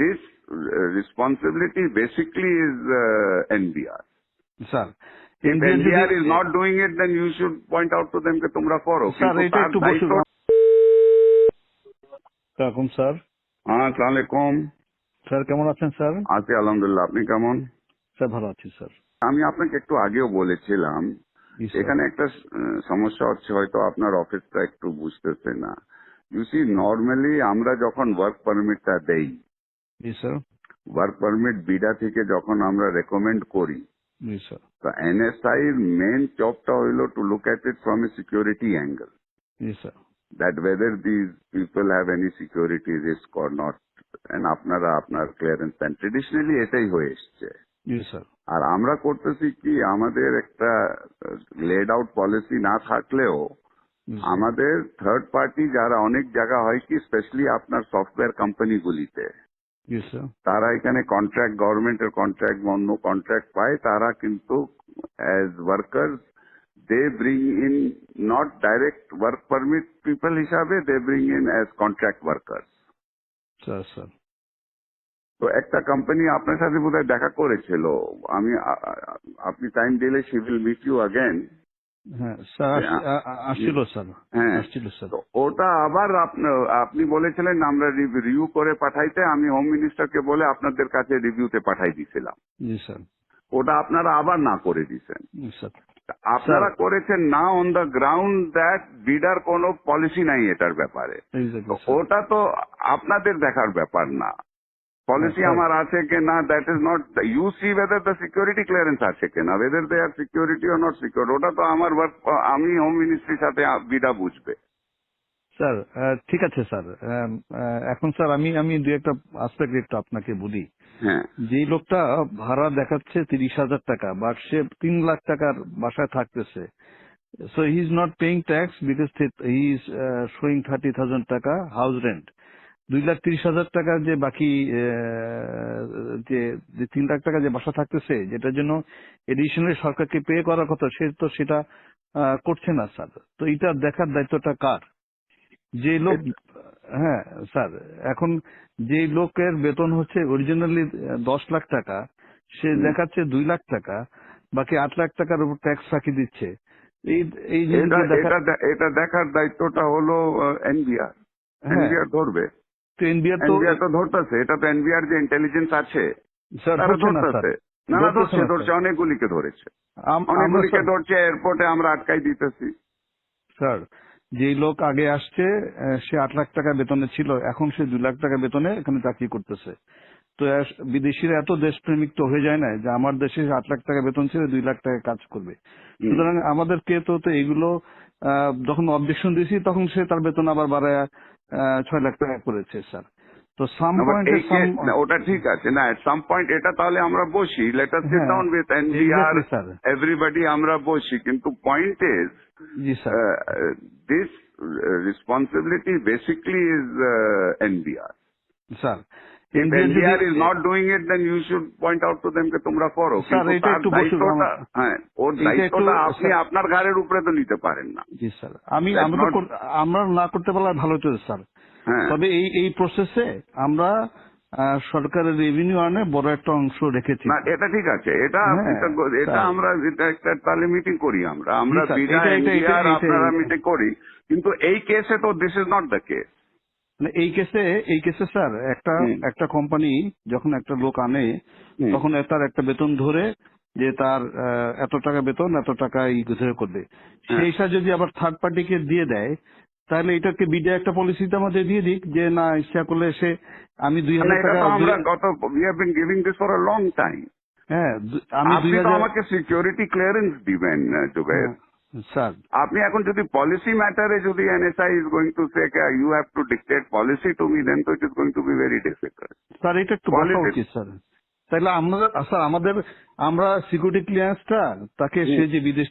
this responsibility basically is NBR. Sir If NBR is not doing it, then you should point out to them that তোমরা করো। Sir এটা একটু বসুন। আসসালামু sir. হ্যাঁ, আসসালামু আলাইকুম স্যার, কেমন আছেন স্যার? আছি আলহামদুলিল্লাহ, আপনি কেমন? স্যার ভালো আছি স্যার। আমি আপনাকে একটু আগেও বলেছিলাম এখানে একটা সমস্যা হচ্ছে, হয়তো আপনার অফিসটা একটু বুঝতেছে না। ইউ সি, নর্মালি আমরা যখন ওয়ার্ক পারমিটটা দেই, জি স্যার। ওয়ার্ক পারমিট বিডা থেকে যখন আমরা রেকমেন্ড করি, জি স্যার। তো এনএসআই এর মেন জবটা হইলো to look at it from a security angle, G sir. that whether these people have any security risk or not, and আপনারা আপনার ক্লিয়ারেন্স দেন। ট্রেডিশনালি এটাই হয়ে এসছে। জি স্যার। আর আমরা করতেছি কি, আমাদের একটা লেড আউট পলিসি না থাকলেও আমাদের থার্ড পার্টি যারা অনেক জায়গা হয় কি, স্পেশালি আপনার সফটওয়্যার কোম্পানিগুলিতে, তারা এখানে কন্ট্রাক্ট, গভর্নমেন্টের কন্ট্রাক্ট, অন্য কন্ট্রাক্ট পায়, তারা কিন্তু as workers they bring in not direct work permit people হিসাবে, they bring in as contract workers. Sir তো একটা কোম্পানি আপনার সাথে বোধহয় দেখা করেছিল, আপনি টাইম দিলে she will meet you again. হ্যাঁ স্যার, আসছিল স্যার। হ্যাঁ, আসছিল স্যার। তো ওটা আবার আপনি বলেছিলেন আমরা রিভিউ করে পাঠাইতে, আমি হোম মিনিস্টারকে বলে আপনাদের কাছে রিভিউতে পাঠাই দিয়েছিলাম। জি স্যার। ওটা আপনারা আবার না করে দিয়েছেন। জি স্যার। আপনারা করেছেন না অন দ্য গ্রাউন্ড দ্যাট বিডার কোনো পলিসি নাই এটার ব্যাপারে। ওটা তো আপনাদের দেখার ব্যাপার না, পলিসি আমার আছে কিনা, that is not, you see whether the security clearance আছে কিনা, whether they are security or not secure, ওটা তো আমার ওয়ার্ক, আমি হোম মিনিস্ট্রির সাথে বিডা বুঝবে। স্যার ঠিক আছে স্যার। এখন স্যার আমি দুই একটা আসপেক্ট একটু আপনাকে বলি। হ্যাঁ, যে লোকটা ভাড়া দেখাচ্ছে 30,000 টাকা, বাট সে 3 লাখ টাকার বাসায় থাকতেছে, so he is not paying tax because he is showing 30,000 টাকা হাউস রেন্ট। 2,30,000 টাকার যে বাকি যে 3 লাখ টাকা যে বাসা থাকতেছে, যেটার জন্য এডিশনালি সরকারকে পে করার কথা, সে তো সেটা করছে না স্যার। তো এটা দেখার দায়িত্বটা কার? যে লোক, হ্যাঁ স্যার, এখন যে লোকের বেতন হচ্ছে অরিজিনালি 10 লাখ টাকা, সে দেখাচ্ছে 2 লাখ টাকা, বাকি 8 লাখ টাকার উপর ট্যাক্স ফাঁকি দিচ্ছে। এটা দেখার দায়িত্বটা হলো এনবিআর। এনবিআর ধরবে, তো এনবিআর তো ধরতেছে, এটা তো এনবিআর যে ইন্টেলিজেন্স আছে তারা ধরতেছে। না, ধরছে, অনেকগুলিকে ধরেছে, অনেকগুলিকে ধরছে, এয়ারপোর্টে আমরা আটকাই দিতেছি। স্যার, যে লোক আগে আসছে সে 8 লাখ টাকা বেতনে ছিল, এখন সে 2 লাখ টাকা বেতনে এখানে চাকরি করতেছে। তো বিদেশিরা এত দেশপ্রেমিক তো হয়ে যায় না যে আমার দেশে 8 লাখ টাকা বেতন ছিল 2 লাখ টাকা কাজ করবে। সুতরাং আমাদেরকে তো এগুলো যখন অবজেকশন দিয়েছি, তখন সে তার বেতন আবার বাড়ায় 6 লাখ টাকা করেছে স্যার। তো সাম পয়েন্ট ওটা ঠিক আছে না, এট সাম পয়েন্ট এটা তাহলে আমরা বসি, let us sit down with NBR, everybody আমরা বসি, কিন্তু point is this responsibility basically is NBR. Sir, if NBR is not doing it, then you should point out to them যে তোমরা করো। স্যার এটা একটু বসুন। হ্যাঁ, ওর দায়িত্বটা আপনি আপনার ঘাড়ের উপরে তো নিতে পারেন না। জি স্যার, আমরা না করতে পারলে ভালো হতো স্যার। তবে এই প্রসেসে আমরা সরকারের রেভিনিউ আনে বড় একটা অংশ রেখেছি। না, এটা ঠিক আছে, এটা আমরা একটা তাহলে মিটিং করি, আমরা আপনারা মিটিং করি, কিন্তু এই কেসে তো this is not the case. এই কেসে স্যার একটা কোম্পানি যখন একটা লোক আনে, তখন তার একটা বেতন ধরে যে তার এত টাকা বেতন, এত টাকা ধরে করবে, সেই হিসাবে যদি আবার থার্ড পার্টিকে দিয়ে দেয়, তাহলে এটাকে বিডিআই একটা পলিসিতে আমাদের দিয়ে দিক যে না, ইচ্ছা করলে সে আমি 2,000 টাকা, আমরা we have been giving this for a long time. হ্যাঁ, আমি আপনি তো আমাকে সিকিউরিটি ক্লিয়ারেন্স দিবেন জুবের স্যার। আপনি এখন যদি পলিসি ম্যাটারে যদি NSI is going to say you have to dictate policy to me, then তো it is going to be very difficult. Sir এটা একটু বলা উচিত স্যার। তাহলে আমরা সিকিউরিটি ক্লিয়ারেন্সটা তাকে, সে যে বিদেশ